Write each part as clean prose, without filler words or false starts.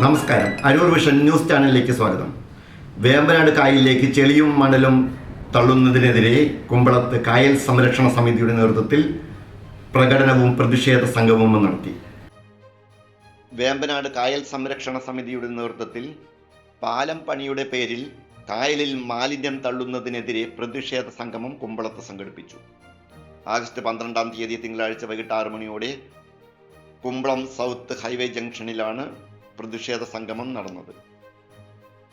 നമസ്കാരം. Aroor vision news ചാനലിലേക്ക് സ്വാഗതം. വേമ്പനാട് കായലിലേക്ക് ചെളിയും മണലും തള്ളുന്നതിനെതിരെ കുമ്പളത്ത് കായൽ സംരക്ഷണ സമിതിയുടെ നേതൃത്വത്തിൽ പ്രകടനവും പ്രതിഷേധ സംഗമവും നടത്തി. വേമ്പനാട് കായൽ സംരക്ഷണ സമിതിയുടെ നേതൃത്വത്തിൽ പാലം പണിയുടെ പേരിൽ കായലിൽ മാലിന്യം തള്ളുന്നതിനെതിരെ പ്രതിഷേധ സംഗമം കുമ്പളത്ത് സംഘടിപ്പിച്ചു. ആഗസ്റ്റ് 12 തിങ്കളാഴ്ച വൈകിട്ട് 6 മണിയോടെ കുമ്പളം സൗത്ത് ഹൈവേ ജംഗ്ഷനിലാണ് പ്രതിഷേധ സംഗമം നടന്നത്.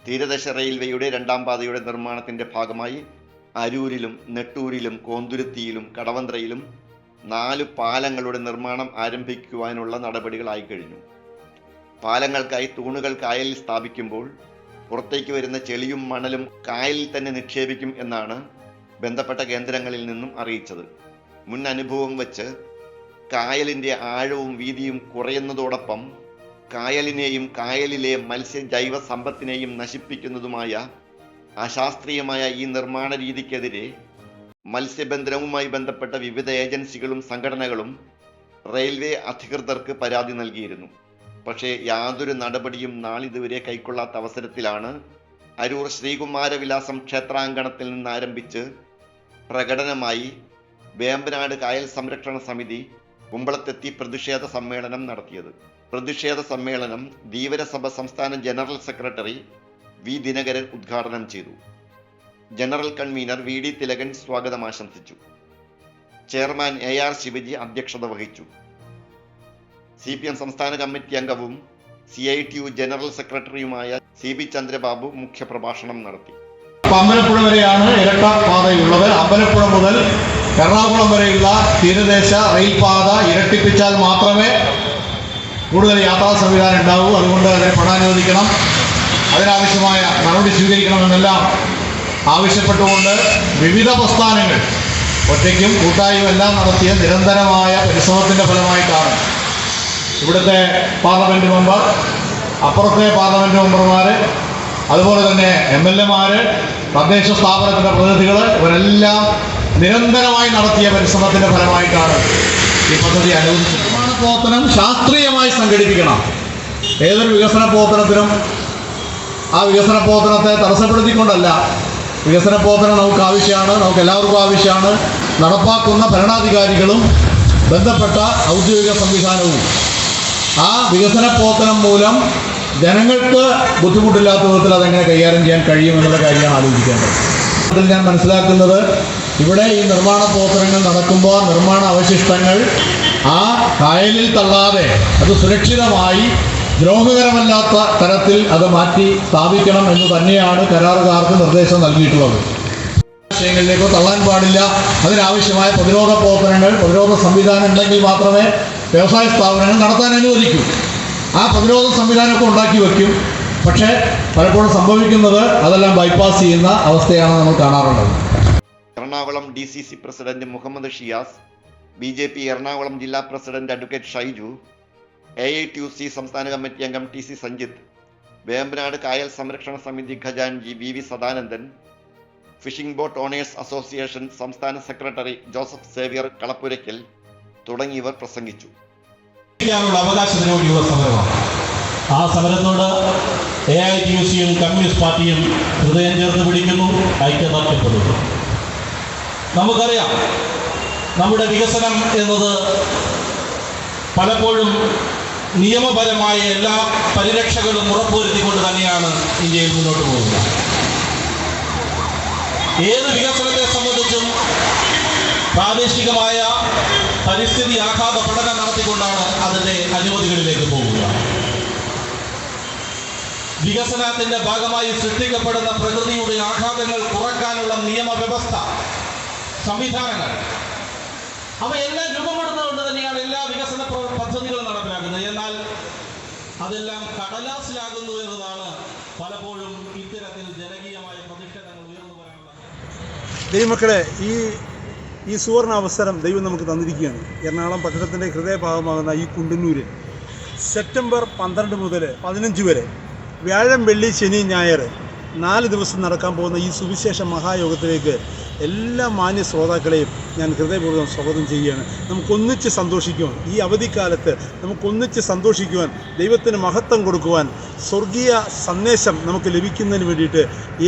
തീരദേശ റെയിൽവേയുടെ 2ാം പാതയുടെ നിർമ്മാണത്തിന്റെ ഭാഗമായി അരൂരിലും നെട്ടൂരിലും കോന്തുരുത്തിയിലും കടവന്ത്രയിലും 4 പാലങ്ങളുടെ നിർമ്മാണം ആരംഭിക്കുവാനുള്ള നടപടികളായി കഴിഞ്ഞു. പാലങ്ങൾക്കായി തൂണുകൾ കായലിൽ സ്ഥാപിക്കുമ്പോൾ പുറത്തേക്ക് വരുന്ന ചെളിയും മണലും കായലിൽ തന്നെ നിക്ഷേപിക്കും എന്നാണ് ബന്ധപ്പെട്ട കേന്ദ്രങ്ങളിൽ നിന്നും അറിയിച്ചത്. മുൻ അനുഭവം വെച്ച് കായലിൻ്റെ ആഴവും വീതിയും കുറയുന്നതോടൊപ്പം കായലിനെയും കായലിലെ മത്സ്യജൈവ സമ്പത്തിനെയും നശിപ്പിക്കുന്നതുമായ അശാസ്ത്രീയമായ ഈ നിർമ്മാണ രീതിക്കെതിരെ മത്സ്യബന്ധനവുമായി ബന്ധപ്പെട്ട വിവിധ ഏജൻസികളും സംഘടനകളും റെയിൽവേ അധികൃതർക്ക് പരാതി നൽകിയിരുന്നു. പക്ഷേ യാതൊരു നടപടിയും നാളിതുവരെ കൈക്കൊള്ളാത്ത അവസരത്തിലാണ് അരൂർ ശ്രീകുമാരവിലാസം ക്ഷേത്രാങ്കണത്തിൽ നിന്ന് ആരംഭിച്ച് പ്രകടനമായി വേമ്പനാട് കായൽ സംരക്ഷണ സമിതി കുമ്പളത്തെത്തി പ്രതിഷേധ സമ്മേളനം നടത്തിയത്. പ്രതിഷേധ സമ്മേളനം ധീവരസഭ സംസ്ഥാന ജനറൽ സെക്രട്ടറി വി ദിനകരൻ ഉദ്ഘാടനം ചെയ്തു. General convenor V D Thilakan സ്വാഗതം ആശംസിച്ചു. ചെയർമാൻ AR ശിവജി അധ്യക്ഷത വഹിച്ചു. CPM സംസ്ഥാന കമ്മിറ്റി അംഗവും CITU ജനറൽ സെക്രട്ടറിയുമായ CB ചന്ദ്രബാബു മുഖ്യപ്രഭാഷണം നടത്തി. അമ്പലപ്പുഴ വരെയാണ് ഇരട്ട പാതയുള്ളത്. അമ്പലപ്പുഴ മുതൽ എറണാകുളം വരെയുള്ള തീരദേശ റെയിൽപാത ഇരട്ടിപ്പിച്ചാൽ മാത്രമേ കൂടുതൽ യാത്രാ സംവിധാനം ഉണ്ടാവൂ. അതുകൊണ്ട് അതിനെ പണം അനുവദിക്കണം, അതിനാവശ്യമായ നടപടി സ്വീകരിക്കണമെന്നെല്ലാം ആവശ്യപ്പെട്ടുകൊണ്ട് വിവിധ പ്രസ്ഥാനങ്ങൾ ഒറ്റയ്ക്കും കൂട്ടായും എല്ലാം നടത്തിയ നിരന്തരമായ പരിശ്രമത്തിൻ്റെ ഫലമായിട്ടാണ് ഇവിടുത്തെ പാർലമെൻറ്റ് മെമ്പർ, അപ്പുറത്തെ പാർലമെൻറ്റ് മെമ്പർമാർ, അതുപോലെ തന്നെ MLA മാർ, തദ്ദേശ സ്ഥാപനത്തിൻ്റെ പ്രതിനിധികൾ, ഇവരെല്ലാം നിരന്തരമായി നടത്തിയ പരിശ്രമത്തിൻ്റെ ഫലമായിട്ടാണ് ഈ പദ്ധതി അനുവദിച്ചത്. നിർമ്മാണ പ്രവർത്തനം ശാസ്ത്രീയമായി സംഘടിപ്പിക്കണം. ഏതൊരു വികസന പ്രവർത്തനത്തിനും ആ വികസന പ്രവർത്തനത്തെ തടസ്സപ്പെടുത്തിക്കൊണ്ടല്ല. വികസന പ്രവർത്തനം നമുക്ക് ആവശ്യമാണ്, നമുക്ക് എല്ലാവർക്കും ആവശ്യമാണ്. നടപ്പാക്കുന്ന ഭരണാധികാരികളും ബന്ധപ്പെട്ട ഔദ്യോഗിക സംവിധാനവും ആ വികസന പ്രവർത്തനം മൂലം ജനങ്ങൾക്ക് ബുദ്ധിമുട്ടില്ലാത്ത വിധത്തിൽ അതെങ്ങനെ കൈകാര്യം ചെയ്യാൻ കഴിയുമെന്നുള്ള കാര്യമാണ് ആലോചിക്കേണ്ടത്. അതിൽ ഞാൻ മനസ്സിലാക്കുന്നത്, ഇവിടെ ഈ നിർമ്മാണ പ്രവർത്തനങ്ങൾ നടക്കുമ്പോൾ നിർമ്മാണ അവശിഷ്ടങ്ങൾ ആ കായലിൽ തള്ളാതെ അത് സുരക്ഷിതമായി ദ്രോഹകരമല്ലാത്ത തരത്തിൽ അത് മാറ്റി സ്ഥാപിക്കണം എന്ന് തന്നെയാണ് കരാറുകാർക്ക് നിർദ്ദേശം നൽകിയിട്ടുള്ളത്. വിഷയങ്ങളിലേക്കോ തള്ളാൻ പാടില്ല. അതിനാവശ്യമായ പ്രതിരോധ പ്രവർത്തനങ്ങൾ, പ്രതിരോധ സംവിധാനം ഉണ്ടെങ്കിൽ മാത്രമേ വ്യവസായ സ്ഥാപനങ്ങൾ നടത്താൻ അനുവദിക്കൂ. ആ പ്രതിരോധ സംവിധാനമൊക്കെ ഉണ്ടാക്കി വയ്ക്കും. പക്ഷേ പലപ്പോഴും സംഭവിക്കുന്നത് അതെല്ലാം ബൈപ്പാസ് ചെയ്യുന്ന അവസ്ഥയാണ് നമ്മൾ കാണാറുള്ളത്. Ernakulam DCC president Muhammad Shiyas, BJP Ernakulam ജില്ലാ പ്രസിഡന്റ് അഡ്വക്കേറ്റ് ഷൈജു, AITUC സംസ്ഥാന കമ്മിറ്റി അംഗം TC സഞ്ജിത്ത്, വേമ്പനാട് കായൽ സംരക്ഷണ സമിതി ഖജാൻജി VV Sadanandan, fishing boat owners association സംസ്ഥാന സെക്രട്ടറി ജോസഫ് സേവ്യർ കളപ്പുരയ്ക്കൽ തുടങ്ങിയവർ പ്രസംഗിച്ചു. അവകാശത്തിനോട് യുവസമരമാണ്. ആ സമരത്തോട് AITUCയും കമ്മ്യൂണിസ്റ്റ് പാർട്ടിയും ഹൃദയം ചേർന്ന് പിടിക്കുന്നു, ഐക്യദാർഢ്യപ്പെടുന്നു. നമുക്കറിയാം, നമ്മുടെ വികസനം എന്നത് പലപ്പോഴും നിയമപരമായ എല്ലാ പരിരക്ഷകളും ഉറപ്പുവരുത്തിക്കൊണ്ട് തന്നെയാണ് ഇന്ത്യയിൽ മുന്നോട്ട് പോകുന്നത്. ഏത് വികസനത്തെ സംബന്ധിച്ചും പ്രാദേശികമായ പരിസ്ഥിതി ആഘാത പഠനം നടത്തിക്കൊണ്ടാണ് അതിൻ്റെ അനുമതികളിലേക്ക് പോകുക. വികസനത്തിൻ്റെ ഭാഗമായി സൃഷ്ടിക്കപ്പെടുന്ന പ്രകൃതിയുടെ ആഘാതങ്ങൾ കുറയ്ക്കാനുള്ള നിയമവ്യവസ്ഥ, സംവിധാനങ്ങൾ, അവയെല്ലാം രൂപപ്പെടുന്നതുകൊണ്ട് തന്നെയാണ് എല്ലാ വികസന പദ്ധതികളും നടപ്പിലാക്കുന്നത്. എന്നാൽ അതെല്ലാം കടലാസിലാകുന്നു എന്നതാണ് പലപ്പോഴും ഇത്തരത്തിൽ ജനകീയമായ പ്രതിഷേധങ്ങൾ ഉയർന്നു വരാനുള്ള. ദൈവമക്കളെ, ഈ സുവർണ അവസരം ദൈവം നമുക്ക് തന്നിരിക്കുകയാണ്. എറണാകുളം പട്ടണത്തിൻ്റെ ഹൃദയഭാഗമാകുന്ന ഈ കുണ്ടന്നൂരിൽ സെപ്റ്റംബർ 12 മുതൽ 15 വരെ വ്യാഴം, വെള്ളി, ശനി, ഞായർ 4 ദിവസം നടക്കാൻ പോകുന്ന ഈ സുവിശേഷ മഹായോഗത്തിലേക്ക് എല്ലാ മാന്യ ശ്രോതാക്കളെയും ഞാൻ ഹൃദയപൂർവ്വം സ്വാഗതം ചെയ്യുകയാണ്. നമുക്കൊന്നിച്ച് സന്തോഷിക്കുവാൻ, ഈ അവധിക്കാലത്ത് നമുക്കൊന്നിച്ച് സന്തോഷിക്കുവാൻ, ദൈവത്തിന് മഹത്വം കൊടുക്കുവാൻ സ്വർഗീയ സന്ദേശം നമുക്ക് ലഭിക്കുന്നതിന് വേണ്ടിയിട്ട്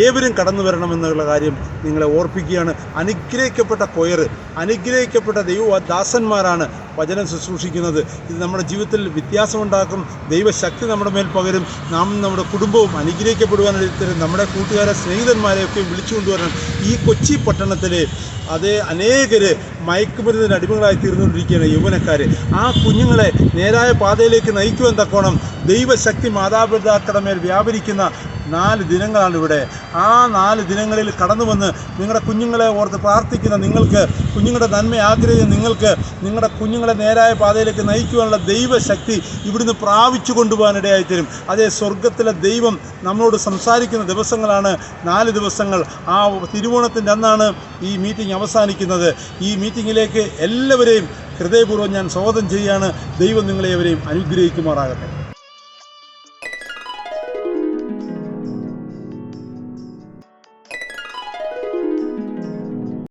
ഏവരും കടന്നു വരണമെന്നുള്ള കാര്യം നിങ്ങളെ ഓർപ്പിക്കുകയാണ്. അനുഗ്രഹിക്കപ്പെട്ട കൊയർ, അനുഗ്രഹിക്കപ്പെട്ട ദൈവദാസന്മാരാണ് വചനം ശുശ്രൂഷിക്കുന്നത്. ഇത് നമ്മുടെ ജീവിതത്തിൽ വ്യത്യാസമുണ്ടാക്കും. ദൈവശക്തി നമ്മുടെ മേൽ പകരും. നാം നമ്മുടെ കുടുംബവും അനുഗ്രഹിക്കപ്പെടുവാനായിട്ട് നമ്മുടെ കൂട്ടുകാരെ, സ്നേഹിതന്മാരെയൊക്കെ വിളിച്ചുകൊണ്ടുവരണം. ഈ കൊച്ചി പട്ടണത്തിലെ അതേ അനേകർ മയക്കുമരുന്നിന് അടിമകളായി തീർന്നുകൊണ്ടിരിക്കുകയാണ് യൗവനക്കാർ. ആ കുഞ്ഞുങ്ങളെ നേരായ പാതയിലേക്ക് നയിക്കുവാൻ തക്കോണം ദൈവശക്തി മാതാപിതാക്കളുടെ മേൽ വ്യാപരിക്കുന്ന 4 ദിനങ്ങളാണ് ഇവിടെ. ആ 4 ദിനങ്ങളിൽ കടന്നു വന്ന് നിങ്ങളുടെ കുഞ്ഞുങ്ങളെ ഓർത്ത് പ്രാർത്ഥിക്കുന്ന നിങ്ങൾക്ക്, കുഞ്ഞുങ്ങളുടെ നന്മ ആഗ്രഹിക്കുന്ന നിങ്ങൾക്ക്, നിങ്ങളുടെ കുഞ്ഞുങ്ങളെ നേരായ പാതയിലേക്ക് നയിക്കുവാനുള്ള ദൈവശക്തി ഇവിടുന്ന് പ്രാപിച്ചു കൊണ്ടുപോകാനിടയായി തരും. അതേ സ്വർഗത്തിലെ ദൈവം നമ്മളോട് സംസാരിക്കുന്ന ദിവസങ്ങളാണ് 4 ദിവസങ്ങൾ. ആ തിരുവോണത്തിൻ്റെ അന്നാണ് ഈ മീറ്റിംഗ് അവസാനിക്കുന്നത്. ഈ മീറ്റിങ്ങിലേക്ക് എല്ലാവരെയും ഹൃദയപൂർവ്വം ഞാൻ സ്വാഗതം ചെയ്യുകയാണ്. ദൈവം നിങ്ങളെവരെയും അനുഗ്രഹിക്കുമാറാകട്ടെ.